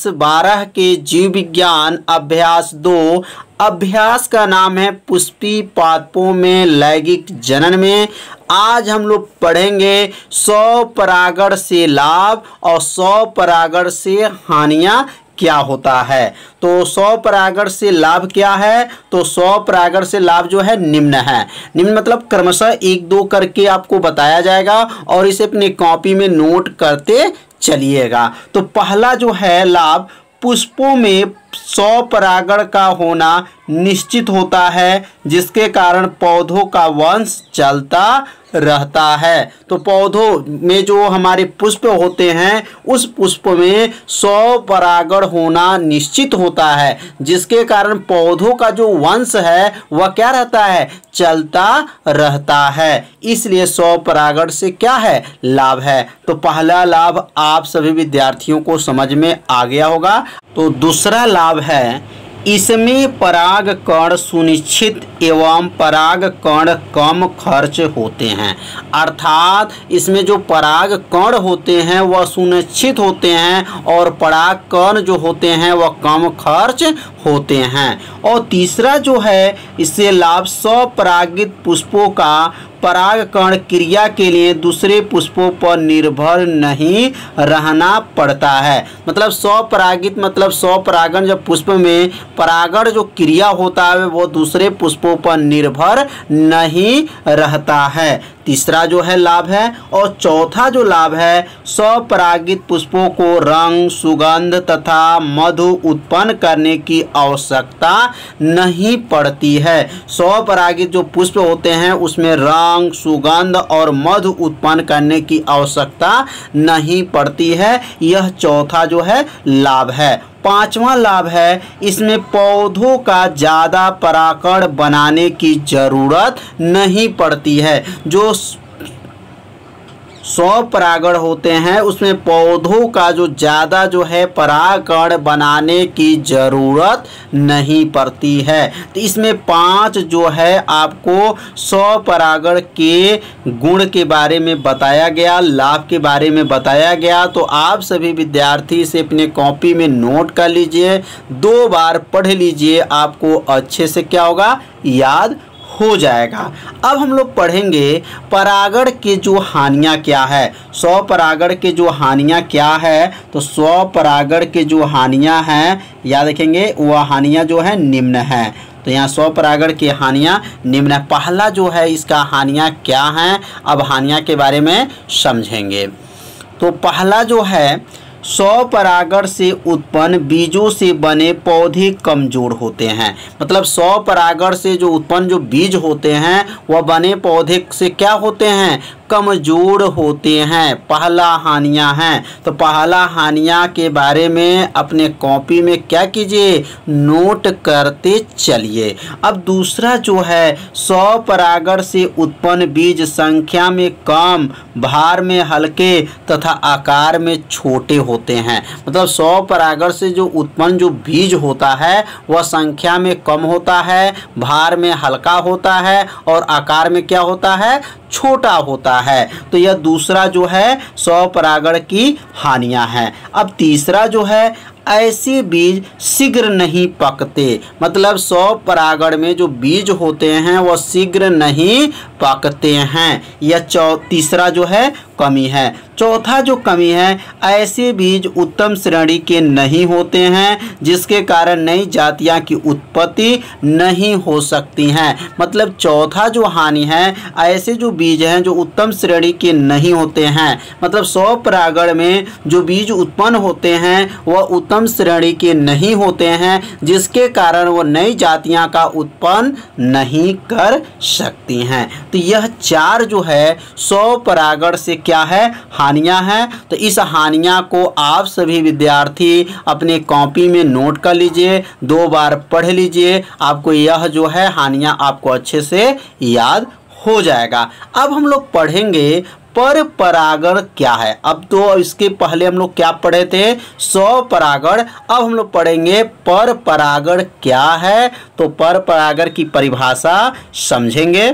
12 के जीव विज्ञान अभ्यास 2 अभ्यास का नाम है पुष्पी पादपों में लैंगिक जनन में। आज हम लोग पढ़ेंगे 100 परागण से लाभ और 100 परागण से हानियां क्या होता है। तो 100 परागण से लाभ क्या है, तो 100 परागण से लाभ जो है निम्न है। निम्न मतलब क्रमशः 1-2 करके आपको बताया जाएगा और इसे अपनी कॉपी में नोट करते चलिएगा। तो पहला जो है लाभ, पुष्पों में 100 परागण का होना निश्चित होता है, जिसके कारण पौधों का वंश चलता रहता है। तो पौधों में जो हमारे पुष्प होते हैं उस पुष्प में 100 परागण होना निश्चित होता है, जिसके कारण पौधों का जो वंश है वह क्या रहता है, चलता रहता है। इसलिए 100 परागण से क्या है, लाभ है। तो पहला लाभ आप सभी विद्यार्थियों को समझ में आ गया होगा। तो दूसरा लाभ है, इसमें परागकण सुनिश्चित एवं परागकण कम खर्च होते हैं। अर्थात इसमें जो परागकण होते हैं वह सुनिश्चित होते हैं और परागकण जो होते हैं वह कम खर्च होते हैं। और तीसरा जो है इससे लाभ, 100 परागित पुष्पों का परागकण क्रिया के लिए दूसरे पुष्पों पर निर्भर नहीं रहना पड़ता है। मतलब 100 परागित मतलब 100 परागण जब पुष्प में परागण जो क्रिया होता है वो दूसरे पुष्पों पर निर्भर नहीं रहता है। तीसरा जो है लाभ है। और चौथा जो लाभ है, 100 परागित पुष्पों को रंग, सुगंध तथा मधु उत्पन्न करने की आवश्यकता नहीं पड़ती है। 100 परागित जो पुष्प होते हैं उसमें रंग, सुगंध और मधु उत्पन्न करने की आवश्यकता नहीं पड़ती है। यह चौथा जो है लाभ है। पांचवा लाभ है, इसमें पौधों का ज़्यादा परागण बनाने की ज़रूरत नहीं पड़ती है। जो 100 परागण होते हैं उसमें पौधों का जो ज़्यादा जो है परागण बनाने की ज़रूरत नहीं पड़ती है। तो इसमें 5 जो है आपको 100 परागण के गुण के बारे में बताया गया, लाभ के बारे में बताया गया। तो आप सभी विद्यार्थी इसे अपने कॉपी में नोट कर लीजिए, 2 बार पढ़ लीजिए, आपको अच्छे से क्या होगा, याद हो जाएगा। अब हम लोग पढ़ेंगे परागण के जो हानियां क्या है। 100 परागण के जो हानियां क्या है, तो 100 परागण के जो हानियां हैं याद रखेंगे, वह हानियां जो है निम्न है। तो यहाँ 100 परागण की हानियां निम्न है। पहला जो है इसका हानियां क्या हैं, अब हानियां के बारे में समझेंगे। तो पहला जो है, 100 परागण से उत्पन्न बीजों से बने पौधे कमजोर होते हैं। मतलब 100 परागण से जो उत्पन्न जो बीज होते हैं वह बने पौधे से क्या होते हैं, कमजोर होते हैं। पहला हानियां हैं। तो पहला हानियां के बारे में अपने कॉपी में क्या कीजिए, नोट करते चलिए। अब दूसरा जो है, 100 परागण से उत्पन्न बीज संख्या में कम, भार में हल्के तथा आकार में छोटे होते हैं। मतलब 100 परागण से जो उत्पन्न जो बीज होता है वह संख्या में कम होता है, भार में हल्का होता है और आकार में क्या होता है, छोटा होता है। तो यह दूसरा जो है 100 परागण की हानियां हैं। अब तीसरा जो है, ऐसे बीज शीघ्र नहीं पकते। मतलब 100 परागण में जो बीज होते हैं वह शीघ्र नहीं पकते हैं। यह तीसरा जो है कमी है। चौथा जो कमी है, ऐसे बीज उत्तम श्रेणी के नहीं होते हैं, जिसके कारण नई जातियां की उत्पत्ति नहीं हो सकती हैं। मतलब चौथा जो हानि है, ऐसे जो बीज हैं जो उत्तम श्रेणी के नहीं होते हैं। मतलब 100 परागण में जो बीज उत्पन्न होते हैं वह उत्तम श्रेणी के नहीं होते हैं, जिसके कारण वो नई जातियां का उत्पन्न नहीं कर सकती हैं। तो यह 4 जो है 100 परागण से क्या है, हानियां हैं। तो इस हानियां को आप सभी विद्यार्थी अपने कॉपी में नोट कर लीजिए, 2 बार पढ़ लीजिए, आपको यह जो है हानियां आपको अच्छे से याद हो जाएगा। अब हम लोग पढ़ेंगे पर परागण क्या है। अब तो इसके पहले हम लोग क्या पढ़े थे, 100 परागण। अब हम लोग पढ़ेंगे पर परागण क्या है। तो पर परागण की परिभाषा समझेंगे।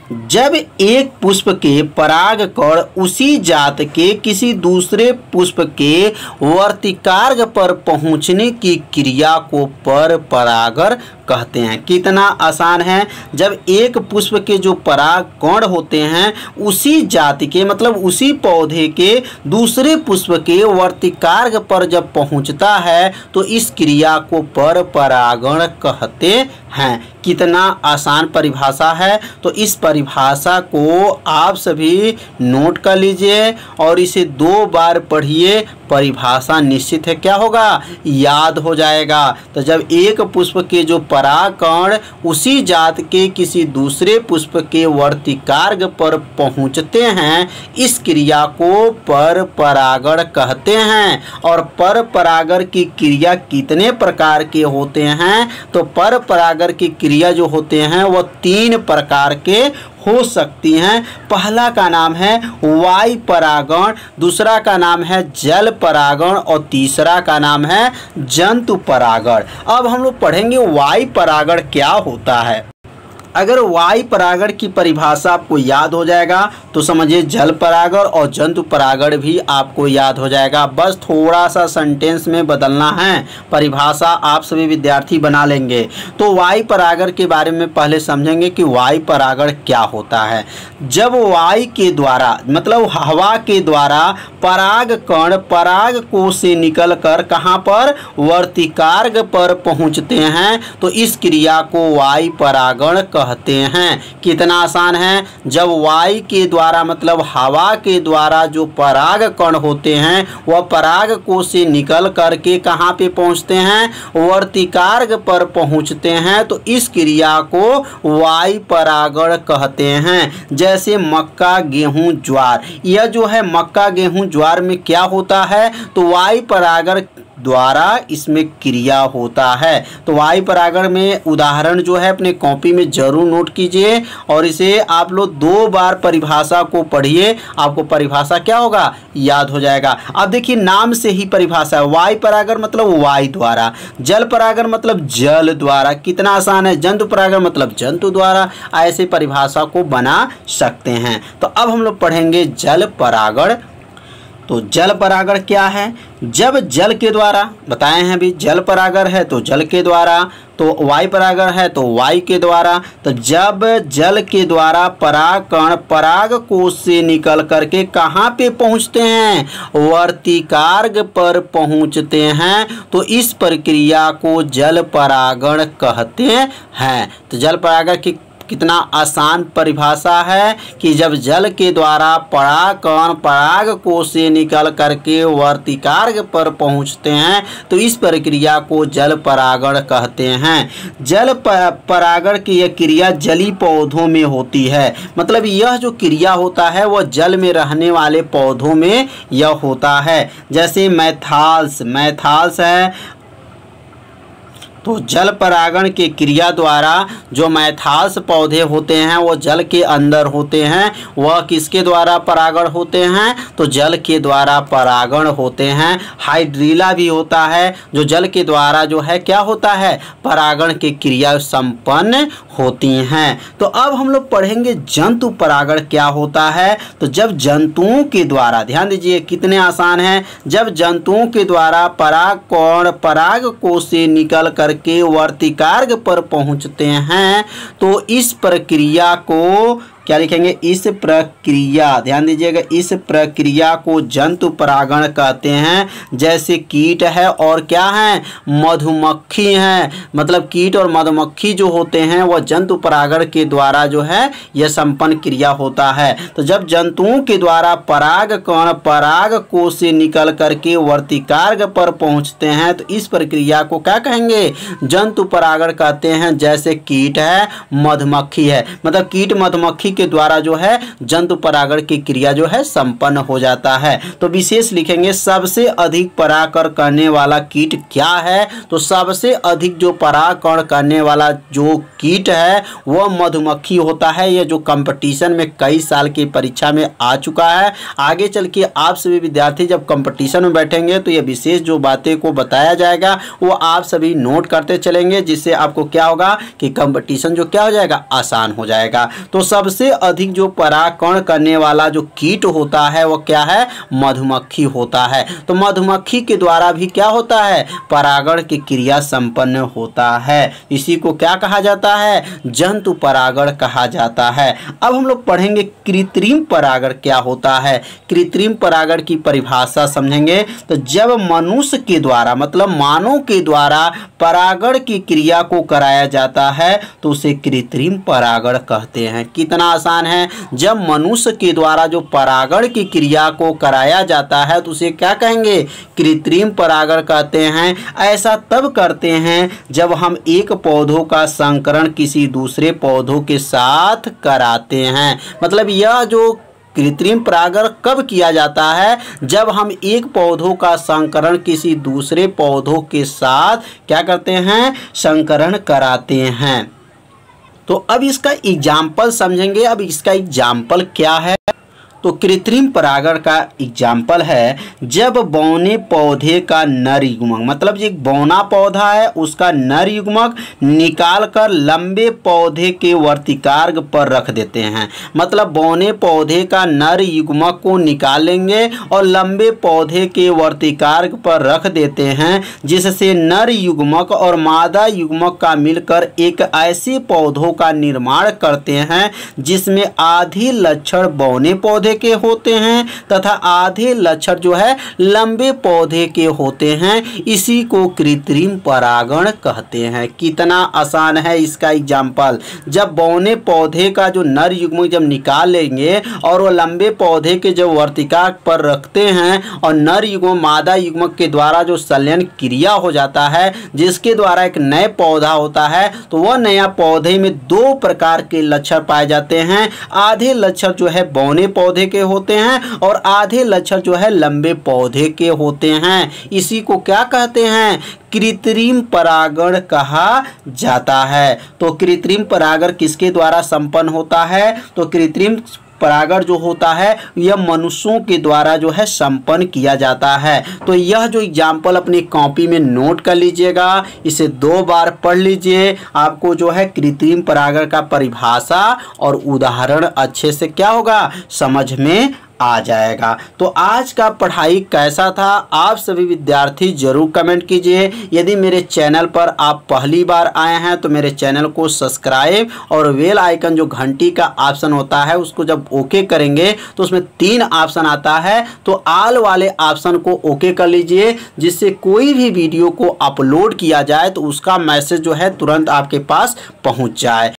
जब एक पुष्प के परागकण उसी जात के किसी दूसरे पुष्प के वर्तिकार्ग पर पहुंचने की क्रिया को पर परागण कहते हैं। कितना आसान है। जब एक पुष्प के जो परागकण होते हैं उसी जाति के मतलब उसी पौधे के दूसरे पुष्प के वर्तिकार्ग पर जब पहुंचता है तो इस क्रिया को पर परागण कहते हैं। कितना आसान परिभाषा है। तो इस परिभाषा को आप सभी नोट कर लीजिए और इसे 2 बार पढ़िए। परिभाषा निश्चित है क्या होगा, याद हो जाएगा। तो जब एक पुष्प के जो परागकण उसी जात के किसी दूसरे पुष्प के वर्तिकार्ग पर पहुंचते हैं इस क्रिया को पर परागण कहते हैं। और पर परागण की क्रिया कितने प्रकार के होते हैं, तो पर परागण की क्रिया जो होते हैं वो 3 प्रकार के हो सकती हैं। पहला का नाम है वायु परागण, दूसरा का नाम है जल परागण और तीसरा का नाम है जंतु परागण। अब हम लोग पढ़ेंगे वायु परागण क्या होता है। अगर वायु परागण की परिभाषा आपको याद हो जाएगा तो समझिए जल परागण और जंतु परागण भी आपको याद हो जाएगा। बस थोड़ा सा सेंटेंस में बदलना है, परिभाषा आप सभी विद्यार्थी बना लेंगे। तो वायु परागण के बारे में पहले समझेंगे कि वायु परागण क्या होता है। जब वायु के द्वारा मतलब हवा के द्वारा परागकण परागकोश से निकलकर कहाँ पर वर्तिकार्ग पर पहुँचते हैं तो इस क्रिया को वायु परागण कहते हैं। कितना आसान है। जब वायु के द्वारा मतलब हवा के द्वारा जो परागकण होते हैं वह परागकोश से निकल करके कहाँ पे पहुँचते हैं, वर्तिकार्ग पर पहुँचते हैं तो इस क्रिया को वायु परागण कहते हैं। जैसे मक्का गेहूं ज्वार, यह जो है मक्का गेहूं ज्वार में क्या होता है तो वायु परागण द्वारा इसमें क्रिया होता है। तो वायु परागण में उदाहरण जो है अपने कॉपी में जरूर नोट कीजिए और इसे आप लोग 2 बार परिभाषा को पढ़िए, आपको परिभाषा क्या होगा, याद हो जाएगा। अब देखिए नाम से ही परिभाषा है। वायु परागण मतलब वायु द्वारा, जल परागण मतलब जल द्वारा। कितना आसान है। जंतु परागण मतलब जंतु द्वारा। ऐसे परिभाषा को बना सकते हैं। तो अब हम लोग पढ़ेंगे जल परागण। तो जल परागण क्या है। जब जल के द्वारा बताए हैं भी, जल परागण है तो जल के द्वारा, तो वायु परागण है तो वायु के द्वारा। तो जब जल के द्वारा परागकण परागकोश से निकल करके कहाँ पे पहुँचते हैं, वर्तिकार्ग पर पहुँचते हैं तो इस प्रक्रिया को जल परागण कहते हैं। तो जल परागण की कितना आसान परिभाषा है कि जब जल के द्वारा परागकण परागकोश से निकल करके वर्तिकार्ग पर पहुंचते हैं तो इस प्रक्रिया को जल परागण कहते हैं। जल परागण की यह क्रिया जलीय पौधों में होती है। मतलब यह जो क्रिया होता है वह जल में रहने वाले पौधों में यह होता है। जैसे मैथाल्स है तो जल परागण के क्रिया द्वारा जो मैथाल्स पौधे होते हैं वो जल के अंदर होते हैं, वह किसके द्वारा परागण होते हैं तो जल के द्वारा परागण होते हैं। हाइड्रीला भी होता है जो जल के द्वारा जो है क्या होता है, परागण की क्रिया संपन्न होती हैं। तो अब हम लोग पढ़ेंगे जंतु परागण क्या होता है। तो जब जंतुओं के द्वारा, ध्यान दीजिए कितने आसान है, जब जंतुओं के द्वारा परागकण परागकोश से निकल कर के वर्तिकार्ग पर पहुंचते हैं तो इस प्रक्रिया को क्या लिखेंगे, इस प्रक्रिया, ध्यान दीजिएगा, इस प्रक्रिया को जंतु परागण कहते हैं। जैसे कीट है और क्या है, मधुमक्खी है। मतलब कीट और मधुमक्खी जो होते हैं वह जंतु परागण के द्वारा जो है यह संपन्न क्रिया होता है। तो जब जंतुओं के द्वारा परागकण परागकोश से निकल करके वर्तिकार्ग पर पहुंचते हैं तो इस प्रक्रिया को क्या कहेंगे, जंतु परागण कहते हैं। जैसे कीट है, मधुमक्खी है, मतलब कीट मधुमक्खी के द्वारा जो है जंतु परागण की क्रिया जो है संपन्न हो जाता है। तो विशेष लिखेंगे सबसे अधिक परागकण करने वाला कीट क्या है, तो सबसे अधिक जो परागकण करने वाला जो कीट है वह मधुमक्खी होता है। यह जो कंपटीशन में कई साल की परीक्षा में आ चुका है। आगे चल के आप सभी विद्यार्थी जब कंपटीशन में बैठेंगे तो यह विशेष जो बातें को बताया जाएगा वो आप सभी नोट करते चलेंगे, जिससे आपको क्या होगा कि कंपटीशन जो क्या हो जाएगा, आसान हो जाएगा। तो सबसे सबसे अधिक जो परागकण करने वाला जो कीट होता है वो क्या है, मधुमक्खी होता है। तो मधुमक्खी के द्वारा भी क्या होता है, परागण की क्रिया संपन्न होता है। इसी को क्या कहा जाता है, जंतु परागण कहा जाता है। अब हम लोग पढ़ेंगे कृत्रिम परागण क्या होता है। कृत्रिम परागण की परिभाषा समझेंगे। तो जब मनुष्य के द्वारा मतलब मानव के द्वारा परागण की क्रिया को कराया जाता है तो उसे कृत्रिम परागण कहते हैं। कितना आसान है, जब मनुष्य के द्वारा जो परागण की क्रिया को कराया जाता है तो उसे क्या कहेंगे, कृत्रिम परागण कहते हैं। ऐसा तब करते हैं जब हम एक पौधों का संकरण किसी दूसरे पौधों के साथ कराते हैं। मतलब यह जो कृत्रिम परागण कब किया जाता है, जब हम एक पौधों का संकरण किसी दूसरे पौधों के साथ क्या करते हैं, संकरण कराते हैं। तो अब इसका एग्जाम्पल समझेंगे। अब इसका एग्जाम्पल क्या है, तो कृत्रिम परागण का एग्जाम्पल है जब बौने पौधे का नर युग्मक मतलब एक बौना पौधा है उसका नर युग्मक निकाल कर लंबे पौधे के वर्तिकार्ग पर रख देते हैं। मतलब बौने पौधे का नर युग्मक को निकालेंगे और लंबे पौधे के वर्तिकार्ग पर रख देते हैं, जिससे नर युग्मक और मादा युग्मक का मिलकर एक ऐसे पौधों का निर्माण करते हैं जिसमें आधे लक्षण बौने पौधे के होते हैं तथा आधे लक्षण जो है लंबे पौधे के होते हैं। इसी को कृत्रिम परागण कहते हैं। कितना आसान है इसका एग्जाम्पल। जब बौने पौधे का जो नर युग्मक जब निकाल लेंगे और वो लंबे पौधे के जो वर्तिका पर रखते हैं और नर युग्मक मादा युग्मक के द्वारा जो संलयन क्रिया हो जाता है जिसके द्वारा एक नए पौधा होता है, तो वह नया पौधे में दो प्रकार के लक्षण पाए जाते हैं। आधे लक्षण जो है बौने पौधे के होते हैं और आधे लक्षण जो है लंबे पौधे के होते हैं। इसी को क्या कहते हैं, कृत्रिम परागण कहा जाता है। तो कृत्रिम परागण किसके द्वारा संपन्न होता है, तो कृत्रिम परागण जो होता है यह मनुष्यों के द्वारा जो है संपन्न किया जाता है। तो यह जो एग्जाम्पल अपनी कॉपी में नोट कर लीजिएगा, इसे 2 बार पढ़ लीजिए। आपको जो है कृत्रिम परागण का परिभाषा और उदाहरण अच्छे से क्या होगा, समझ में आ जाएगा। तो आज का पढ़ाई कैसा था, आप सभी विद्यार्थी जरूर कमेंट कीजिए। यदि मेरे चैनल पर आप पहली बार आए हैं तो मेरे चैनल को सब्सक्राइब और बेल आइकन जो घंटी का ऑप्शन होता है उसको जब ओके करेंगे तो उसमें 3 ऑप्शन आता है, तो ऑल वाले ऑप्शन को ओके कर लीजिए, जिससे कोई भी वीडियो को अपलोड किया जाए तो उसका मैसेज जो है तुरंत आपके पास पहुंच जाए।